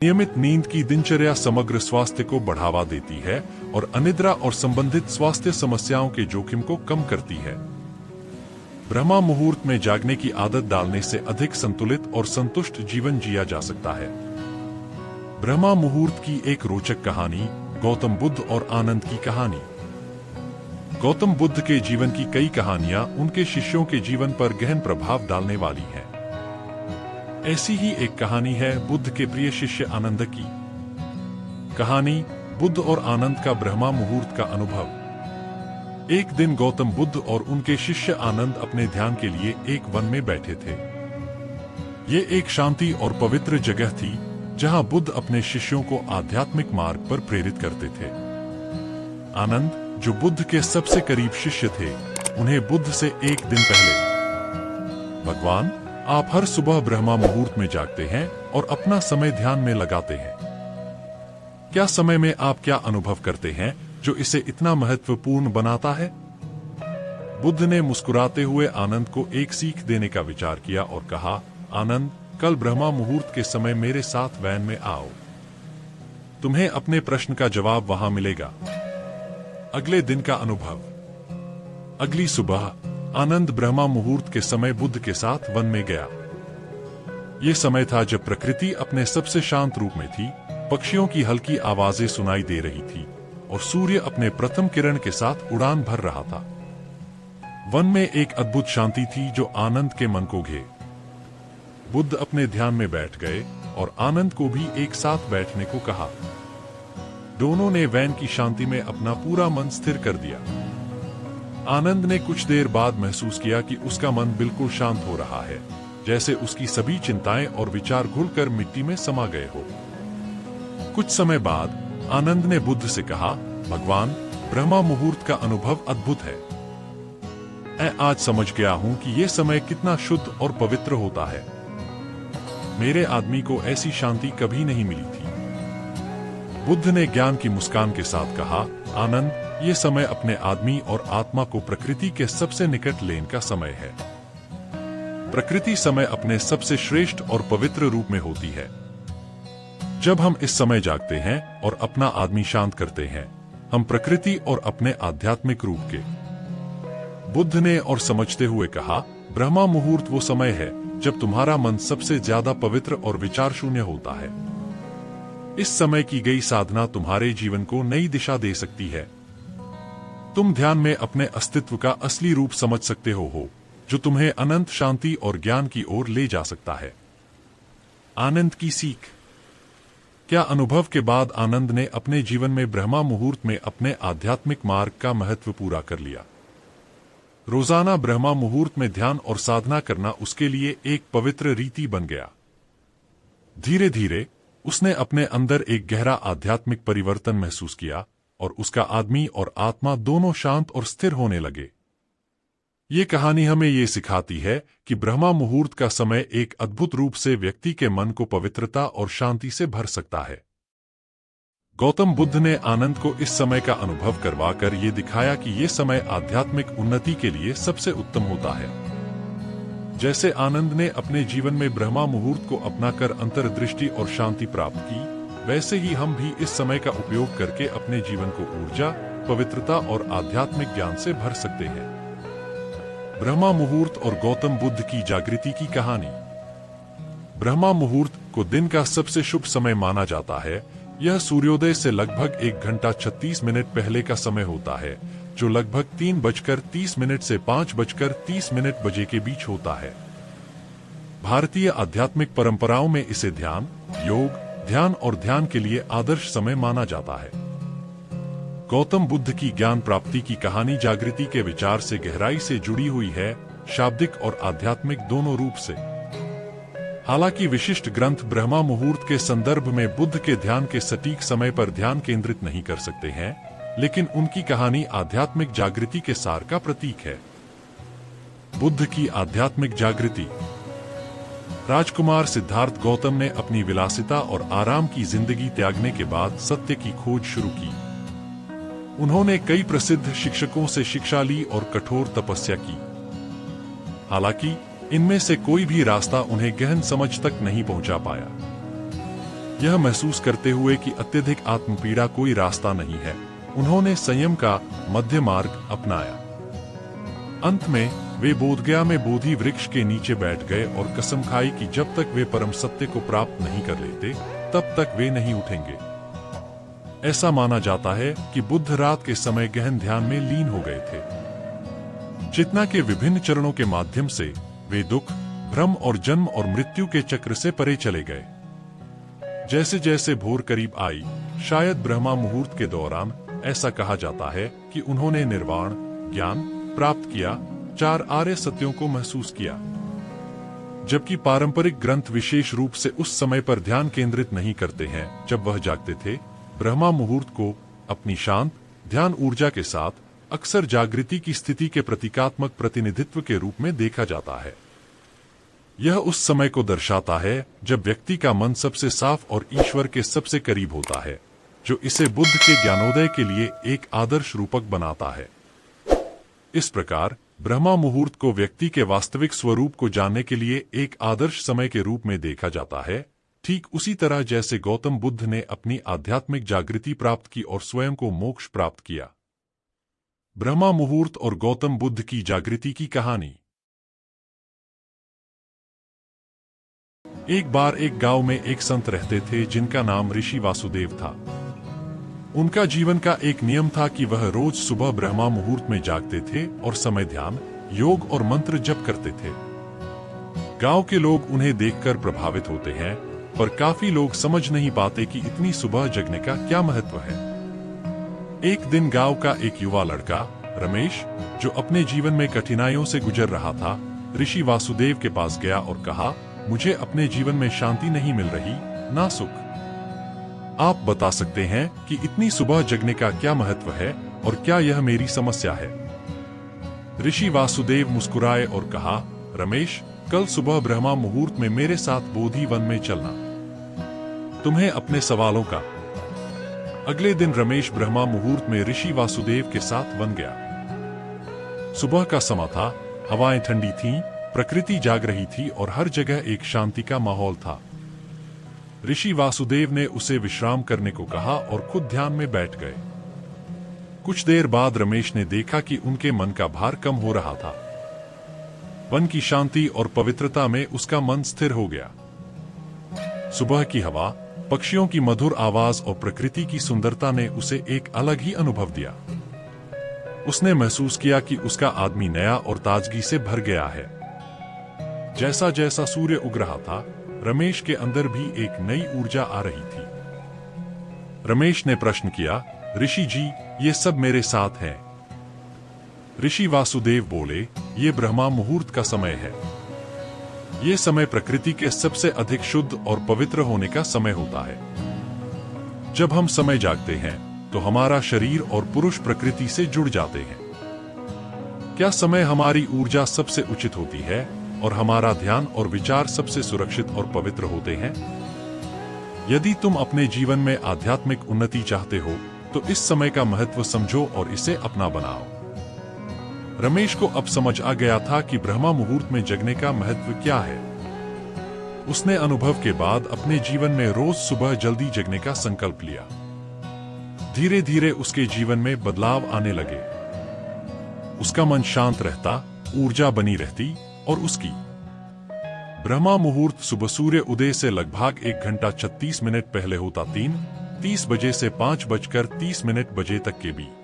नियमित नींद की दिनचर्या समग्र स्वास्थ्य को बढ़ावा देती है और अनिद्रा और संबंधित स्वास्थ्य समस्याओं के जोखिम को कम करती है। ब्रह्मा मुहूर्त में जागने की आदत डालने से अधिक संतुलित और संतुष्ट जीवन जिया जा सकता है। ब्रह्मा मुहूर्त की एक रोचक कहानी, गौतम बुद्ध और आनंद की कहानी। गौतम बुद्ध के जीवन की कई कहानियां उनके शिष्यों के जीवन पर गहन प्रभाव डालने वाली हैं। ऐसी ही एक कहानी है बुद्ध के प्रिय शिष्य आनंद की। कहानी बुद्ध और आनंद का ब्रह्मा मुहूर्त का अनुभव। एक दिन गौतम बुद्ध और उनके शिष्य आनंद अपने ध्यान के लिए एक वन में बैठे थे। ये एक शांति और पवित्र जगह थी जहां बुद्ध अपने शिष्यों को आध्यात्मिक मार्ग पर प्रेरित करते थे। आनंद, जो बुद्ध के सबसे करीब शिष्य थे, उन्हें बुद्ध से एक दिन पहले, भगवान, आप हर सुबह ब्रह्मा मुहूर्त में जागते हैं और अपना समय ध्यान में लगाते हैं। क्या समय में आप क्या अनुभव करते हैं जो इसे इतना महत्वपूर्ण बनाता है? बुद्ध ने मुस्कुराते हुए आनंद को एक सीख देने का विचार किया और कहा, आनंद, कल ब्रह्मा मुहूर्त के समय मेरे साथ वैन में आओ। तुम्हें अपने प्रश्न का जवाब वहां मिलेगा। अगले दिन का अनुभव। अगली सुबह आनंद ब्रह्मा मुहूर्त के समय बुद्ध के साथ वन में गया। यह समय था जब प्रकृति अपने सबसे शांत रूप में थी, पक्षियों की हल्की आवाजें सुनाई दे रही थी और सूर्य अपने प्रथम किरण के साथ उड़ान भर रहा था। वन में एक अद्भुत शांति थी जो आनंद के मन को घे। बुद्ध अपने ध्यान में बैठ गए और आनंद को भी एक साथ बैठने को कहा। दोनों ने वैन की शांति में अपना पूरा मन स्थिर कर दिया। आनंद ने कुछ देर बाद महसूस किया कि उसका मन बिल्कुल शांत हो रहा है, जैसे उसकी सभी चिंताएं और विचार घुलकर मिट्टी में समा गए हो। कुछ समय बाद आनंद ने बुद्ध से कहा, भगवान, ब्रह्मा मुहूर्त का अनुभव अद्भुत है। मैं आज समझ गया हूं कि यह समय कितना शुद्ध और पवित्र होता है। मेरे आदमी को ऐसी शांति कभी नहीं मिली थी। बुद्ध ने ज्ञान की मुस्कान के साथ कहा, आनंद, ये समय अपने आदमी और आत्मा को प्रकृति के सबसे निकट लेने का समय है। प्रकृति समय अपने सबसे श्रेष्ठ और पवित्र रूप में होती है। जब हम इस समय जागते हैं और अपना आदमी शांत करते हैं, हम प्रकृति और अपने आध्यात्मिक रूप के। बुद्ध ने और समझते हुए कहा, ब्रह्मा मुहूर्त वो समय है जब तुम्हारा मन सबसे ज्यादा पवित्र और विचार शून्य होता है। इस समय की गई साधना तुम्हारे जीवन को नई दिशा दे सकती है। तुम ध्यान में अपने अस्तित्व का असली रूप समझ सकते हो जो तुम्हें अनंत शांति और ज्ञान की ओर ले जा सकता है। आनंद की सीख। क्या अनुभव के बाद आनंद ने अपने जीवन में ब्रह्मा मुहूर्त में अपने आध्यात्मिक मार्ग का महत्व पूरा कर लिया। रोजाना ब्रह्मा मुहूर्त में ध्यान और साधना करना उसके लिए एक पवित्र रीति बन गया। धीरे धीरे उसने अपने अंदर एक गहरा आध्यात्मिक परिवर्तन महसूस किया और उसका आदमी और आत्मा दोनों शांत और स्थिर होने लगे। ये कहानी हमें ये सिखाती है कि ब्रह्मा मुहूर्त का समय एक अद्भुत रूप से व्यक्ति के मन को पवित्रता और शांति से भर सकता है। गौतम बुद्ध ने आनंद को इस समय का अनुभव करवाकर ये दिखाया कि ये समय आध्यात्मिक उन्नति के लिए सबसे उत्तम होता है। जैसे आनंद ने अपने जीवन में ब्रह्मा मुहूर्त को अपनाकर अंतर्दृष्टि और शांति प्राप्त की, वैसे ही हम भी इस समय का उपयोग करके अपने जीवन को ऊर्जा, पवित्रता और आध्यात्मिक ज्ञान से भर सकते हैं। ब्रह्मा मुहूर्त और गौतम बुद्ध की जागृति की कहानी। ब्रह्मा मुहूर्त को दिन का सबसे शुभ समय माना जाता है। यह सूर्योदय से लगभग 1 घंटा 36 मिनट पहले का समय होता है, जो लगभग 3:30 से 5:30 बजे के बीच होता है। भारतीय आध्यात्मिक परंपराओं में इसे ध्यान, योग, ध्यान और ध्यान के लिए आदर्श समय माना जाता है। गौतम बुद्ध की ज्ञान प्राप्ति की कहानी जागृति के विचार से गहराई से जुड़ी हुई है, शाब्दिक और आध्यात्मिक दोनों रूप से। हालांकि विशिष्ट ग्रंथ ब्रह्मा मुहूर्त के संदर्भ में बुद्ध के ध्यान के सटीक समय पर ध्यान केंद्रित नहीं कर सकते हैं, लेकिन उनकी कहानी आध्यात्मिक जागृति के सार का प्रतीक है। बुद्ध की आध्यात्मिक जागृति। राजकुमार सिद्धार्थ गौतम ने अपनी विलासिता और आराम की जिंदगी त्यागने के बाद सत्य की खोज शुरू की। उन्होंने कई प्रसिद्ध शिक्षकों से शिक्षा ली और कठोर तपस्या की। हालांकि इनमें से कोई भी रास्ता उन्हें गहन समझ तक नहीं पहुंचा पाया। यह महसूस करते हुए कि अत्यधिक आत्मपीड़ा कोई रास्ता नहीं है, उन्होंने संयम का मध्य मार्ग अपनाया। अंत में वे बोधगया में बोधि वृक्ष के नीचे बैठ गए और कसम खाई कि जब तक वे परम सत्य को प्राप्त नहीं कर लेते, तब तक वे नहीं उठेंगे। ऐसा माना जाता है कि बुद्ध रात के समय गहन ध्यान में लीन हो गए थे। चेतना के विभिन्न चरणों के माध्यम से वे दुख, भ्रम और जन्म और मृत्यु के चक्र से परे चले गए। जैसे जैसे भोर करीब आई, शायद ब्रह्मा मुहूर्त के दौरान, ऐसा कहा जाता है कि उन्होंने निर्वाण ज्ञान प्राप्त किया, 4 आर्य सत्यों को महसूस किया। जबकि पारंपरिक ग्रंथ विशेष रूप से उस समय पर ध्यान केंद्रित नहीं करते हैं जब वह जागते थे, ब्रह्मा मुहूर्त को अपनी शांत ध्यान ऊर्जा के साथ अक्सर जागृति की स्थिति के प्रतीकात्मक प्रतिनिधित्व के रूप में देखा जाता है। यह उस समय को दर्शाता है जब व्यक्ति का मन सबसे साफ और ईश्वर के सबसे करीब होता है, जो इसे बुद्ध के ज्ञानोदय के लिए एक आदर्श रूपक बनाता है। इस प्रकार ब्रह्मा मुहूर्त को व्यक्ति के वास्तविक स्वरूप को जानने के लिए एक आदर्श समय के रूप में देखा जाता है, ठीक उसी तरह जैसे गौतम बुद्ध ने अपनी आध्यात्मिक जागृति प्राप्त की और स्वयं को मोक्ष प्राप्त किया। ब्रह्मा मुहूर्त और गौतम बुद्ध की जागृति की कहानी। एक बार एक गांव में एक संत रहते थे जिनका नाम ऋषि वासुदेव था। उनका जीवन का एक नियम था कि वह रोज सुबह ब्रह्मा मुहूर्त में जागते थे और समय ध्यान, योग और मंत्र जप करते थे। गांव के लोग उन्हें देखकर प्रभावित होते हैं, पर काफी लोग समझ नहीं पाते कि इतनी सुबह जगने का क्या महत्व है। एक दिन गांव का एक युवा लड़का रमेश, जो अपने जीवन में कठिनाइयों से गुजर रहा था, ऋषि वासुदेव के पास गया और कहा, मुझे अपने जीवन में शांति नहीं मिल रही, ना सुख। आप बता सकते हैं कि इतनी सुबह जगने का क्या महत्व है और क्या यह मेरी समस्या है? ऋषि वासुदेव मुस्कुराए और कहा, रमेश, कल सुबह ब्रह्मा मुहूर्त में मेरे साथ बोधि वन में चलना। तुम्हें अपने सवालों का। अगले दिन रमेश ब्रह्मा मुहूर्त में ऋषि वासुदेव के साथ वन गया। सुबह का समय था, हवाएं ठंडी थीं, प्रकृति जाग रही थी और हर जगह एक शांति का माहौल था। ऋषि वासुदेव ने उसे विश्राम करने को कहा और खुद ध्यान में बैठ गए। कुछ देर बाद रमेश ने देखा कि उनके मन का भार कम हो रहा था। वन की शांति और पवित्रता में उसका मन स्थिर हो गया। सुबह की हवा, पक्षियों की मधुर आवाज और प्रकृति की सुंदरता ने उसे एक अलग ही अनुभव दिया। उसने महसूस किया कि उसका आदमी नया और ताजगी से भर गया है। जैसा जैसा सूर्य उग रहा था, रमेश के अंदर भी एक नई ऊर्जा आ रही थी। रमेश ने प्रश्न किया, ऋषि जी, ये सब मेरे साथ है? ऋषि वासुदेव बोले, ये ब्रह्मा मुहूर्त का समय है। ये समय प्रकृति के सबसे अधिक शुद्ध और पवित्र होने का समय होता है। जब हम समय जागते हैं तो हमारा शरीर और पुरुष प्रकृति से जुड़ जाते हैं। क्या समय हमारी ऊर्जा सबसे उचित होती है और हमारा ध्यान और विचार सबसे सुरक्षित और पवित्र होते हैं? यदि तुम अपने जीवन में आध्यात्मिक उन्नति चाहते हो तो इस समय का महत्व समझो और इसे अपना बनाओ। रमेश को अब समझ आ गया था कि ब्रह्मा मुहूर्त में जगने का महत्व क्या है। उसने अनुभव के बाद अपने जीवन में रोज सुबह जल्दी जगने का संकल्प लिया। धीरे धीरे उसके जीवन में बदलाव आने लगे। उसका मन शांत रहता, ऊर्जा बनी रहती और उसकी ब्रह्मा मुहूर्त सुबह सूर्य उदय से लगभग 1 घंटा 36 मिनट पहले होता, 3:30 बजे से 5:30 बजे तक के बीच।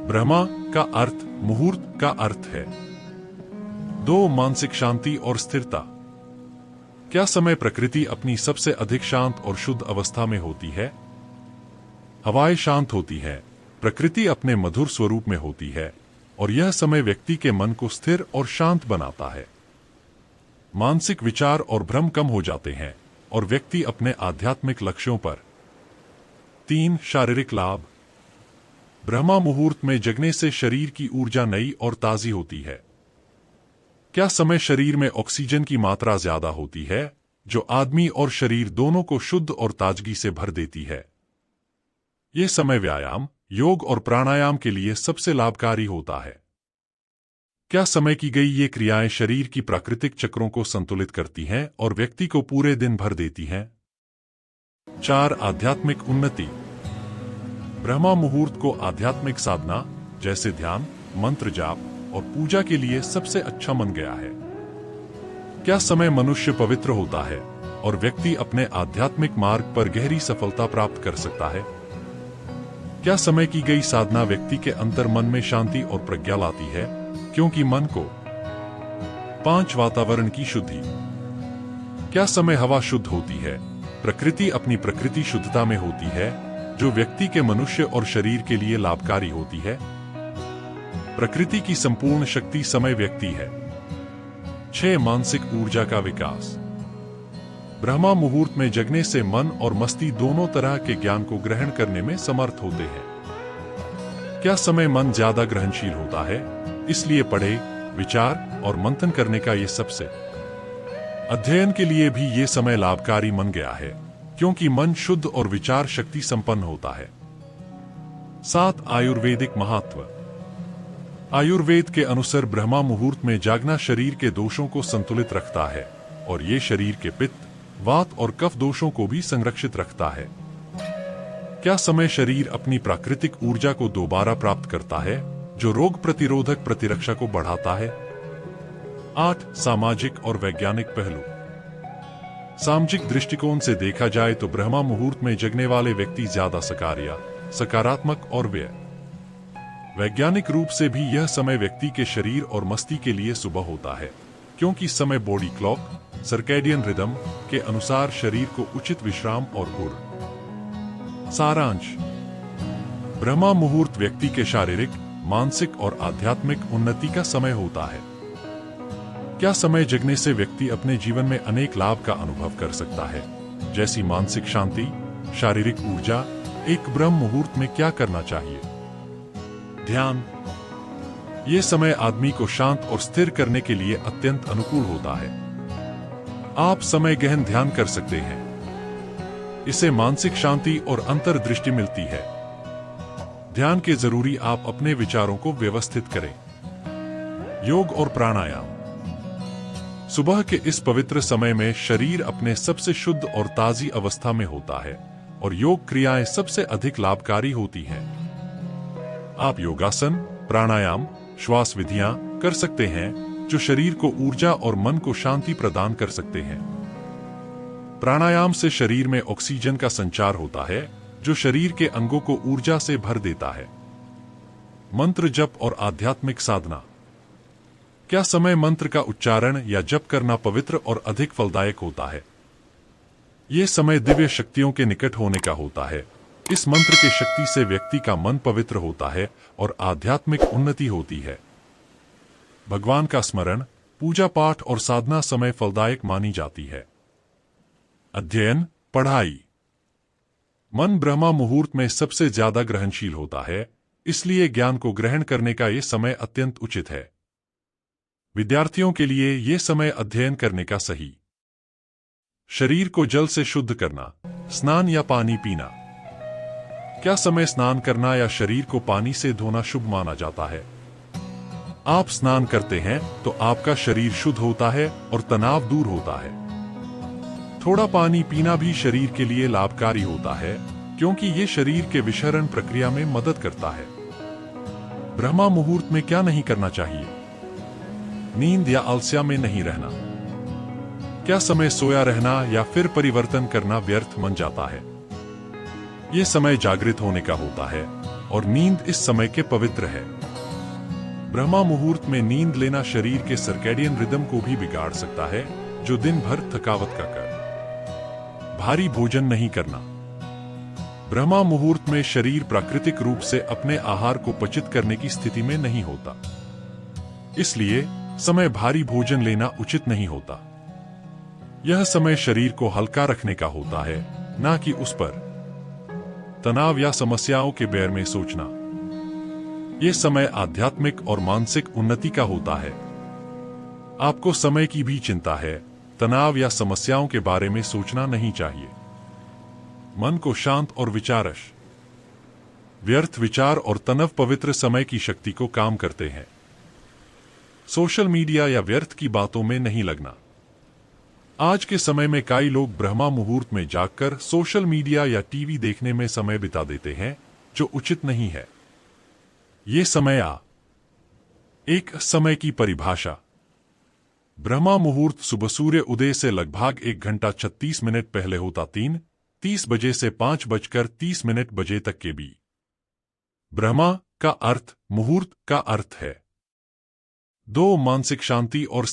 ब्रह्मा का अर्थ, मुहूर्त का अर्थ है 2 मानसिक शांति और स्थिरता। क्या समय प्रकृति अपनी सबसे अधिक शांत और शुद्ध अवस्था में होती है? हवाएं शांत होती है, प्रकृति अपने मधुर स्वरूप में होती है और यह समय व्यक्ति के मन को स्थिर और शांत बनाता है। मानसिक विचार और भ्रम कम हो जाते हैं और व्यक्ति अपने आध्यात्मिक लक्ष्यों पर। 3 शारीरिक लाभ। ब्रह्मा मुहूर्त में जगने से शरीर की ऊर्जा नई और ताजी होती है। क्या समय शरीर में ऑक्सीजन की मात्रा ज्यादा होती है, जो आदमी और शरीर दोनों को शुद्ध और ताजगी से भर देती है। यह समय व्यायाम, योग और प्राणायाम के लिए सबसे लाभकारी होता है। क्या समय की गई ये क्रियाएं शरीर की प्राकृतिक चक्रों को संतुलित करती हैं और व्यक्ति को पूरे दिन भर देती हैं? 4. आध्यात्मिक उन्नति। ब्रह्मा मुहूर्त को आध्यात्मिक साधना जैसे ध्यान, मंत्र जाप और पूजा के लिए सबसे अच्छा मान गया है। क्या समय मनुष्य पवित्र होता है और व्यक्ति अपने आध्यात्मिक मार्ग पर गहरी सफलता प्राप्त कर सकता है? क्या समय की गई साधना व्यक्ति के अंतर मन में शांति और प्रज्ञा लाती है? क्योंकि मन को 5. वातावरण की शुद्धि। क्या समय हवा शुद्ध होती है? प्रकृति अपनी प्रकृति शुद्धता में होती है जो व्यक्ति के मनुष्य और शरीर के लिए लाभकारी होती है। प्रकृति की संपूर्ण शक्ति समय व्यक्ति है। 6. मानसिक ऊर्जा का विकास। ब्रह्मा मुहूर्त में जगने से मन और मस्ती दोनों तरह के ज्ञान को ग्रहण करने में समर्थ होते हैं। क्या समय मन ज्यादा ग्रहणशील होता है, इसलिए पढ़े, विचार और मंथन करने का ये सबसे अध्ययन के लिए भी ये समय लाभकारी मन गया है, क्योंकि मन शुद्ध और विचार शक्ति संपन्न होता है। 7. आयुर्वेदिक महत्व। आयुर्वेद के अनुसार ब्रह्मा मुहूर्त में जागना शरीर के दोषों को संतुलित रखता है और ये शरीर के पित्त, वात और कफ दोषों को भी संरक्षित रखता है। क्या समय शरीर अपनी प्राकृतिक ऊर्जा को दोबारा प्राप्त करता है जो रोग प्रतिरोधक प्रतिरक्षा को बढ़ाता है? 8. सामाजिक और वैज्ञानिक पहलू। सामाजिक दृष्टिकोण से देखा जाए तो ब्रह्मा मुहूर्त में जगने वाले व्यक्ति ज्यादा सकारात्मक और वैज्ञानिक रूप से भी यह समय व्यक्ति के शरीर और मस्ती के लिए सुबह होता है, क्योंकि समय बॉडी क्लॉक, सर्कैडियन रिदम के अनुसार शरीर को उचित विश्राम और सारांश। ब्रह्मा मुहूर्त व्यक्ति के शारीरिक, मानसिक और आध्यात्मिक उन्नति का समय होता है। क्या समय जगने से व्यक्ति अपने जीवन में अनेक लाभ का अनुभव कर सकता है, जैसी मानसिक शांति, शारीरिक ऊर्जा? एक ब्रह्म मुहूर्त में क्या करना चाहिए? ध्यान। ये समय आदमी को शांत और स्थिर करने के लिए अत्यंत अनुकूल होता है। आप समय गहन ध्यान कर सकते हैं। इससे मानसिक शांति और अंतर्दृष्टि मिलती है। ध्यान के जरूरी आप अपने विचारों को व्यवस्थित करें। योग और प्राणायाम। सुबह के इस पवित्र समय में शरीर अपने सबसे शुद्ध और ताजी अवस्था में होता है और योग क्रियाएं सबसे अधिक लाभकारी होती हैं। आप योगासन, प्राणायाम, श्वास विधियां कर सकते हैं जो शरीर को ऊर्जा और मन को शांति प्रदान कर सकते हैं। प्राणायाम से शरीर में ऑक्सीजन का संचार होता है जो शरीर के अंगों को ऊर्जा से भर देता है। मंत्र जप और आध्यात्मिक साधना। क्या समय मंत्र का उच्चारण या जप करना पवित्र और अधिक फलदायक होता है? यह समय दिव्य शक्तियों के निकट होने का होता है। इस मंत्र के शक्ति से व्यक्ति का मन पवित्र होता है और आध्यात्मिक उन्नति होती है। भगवान का स्मरण, पूजा पाठ और साधना समय फलदायक मानी जाती है। अध्ययन, पढ़ाई। मन ब्रह्मा मुहूर्त में सबसे ज्यादा ग्रहणशील होता है, इसलिए ज्ञान को ग्रहण करने का यह समय अत्यंत उचित है। विद्यार्थियों के लिए यह समय अध्ययन करने का सही। शरीर को जल से शुद्ध करना, स्नान या पानी पीना। क्या समय स्नान करना या शरीर को पानी से धोना शुभ माना जाता है? आप स्नान करते हैं तो आपका शरीर शुद्ध होता है और तनाव दूर होता है। थोड़ा पानी पीना भी शरीर के लिए लाभकारी होता है, क्योंकि यह शरीर के विषहरण प्रक्रिया में मदद करता है। ब्रह्मा मुहूर्त में क्या नहीं करना चाहिए? नींद या आलस्य में नहीं रहना। क्या समय सोया रहना या फिर परिवर्तन करना व्यर्थ मन जाता है? यह समय जागृत होने का होता है और नींद इस समय के पवित्र है। ब्रह्मा मुहूर्त में नींद लेना शरीर के सर्कैडियन रिदम को भी बिगाड़ सकता है, जो दिन भर थकावट का कर। भारी भोजन नहीं करना। ब्रह्मा मुहूर्त में शरीर प्राकृतिक रूप से अपने आहार को पचित करने की स्थिति में नहीं होता, इसलिए समय भारी भोजन लेना उचित नहीं होता। यह समय शरीर को हल्का रखने का होता है, ना कि उस पर तनाव या समस्याओं के बारे में सोचना। यह समय आध्यात्मिक और मानसिक उन्नति का होता है। आपको समय की भी चिंता है, तनाव या समस्याओं के बारे में सोचना नहीं चाहिए। मन को शांत और विचारश। व्यर्थ विचार और तनाव पवित्र समय की शक्ति को काम करते हैं। सोशल मीडिया या व्यर्थ की बातों में नहीं लगना। आज के समय में कई लोग ब्रह्मा मुहूर्त में जागकर सोशल मीडिया या टीवी देखने में समय बिता देते हैं, जो उचित नहीं है। ये समय एक समय की परिभाषा। ब्रह्मा मुहूर्त सुबह सूर्य उदय से लगभग 1 घंटा 36 मिनट पहले होता 3:30 बजे से 5:30 बजे तक के बीच। ब्रह्मा का अर्थ, मुहूर्त का अर्थ है। 2 मानसिक शांति और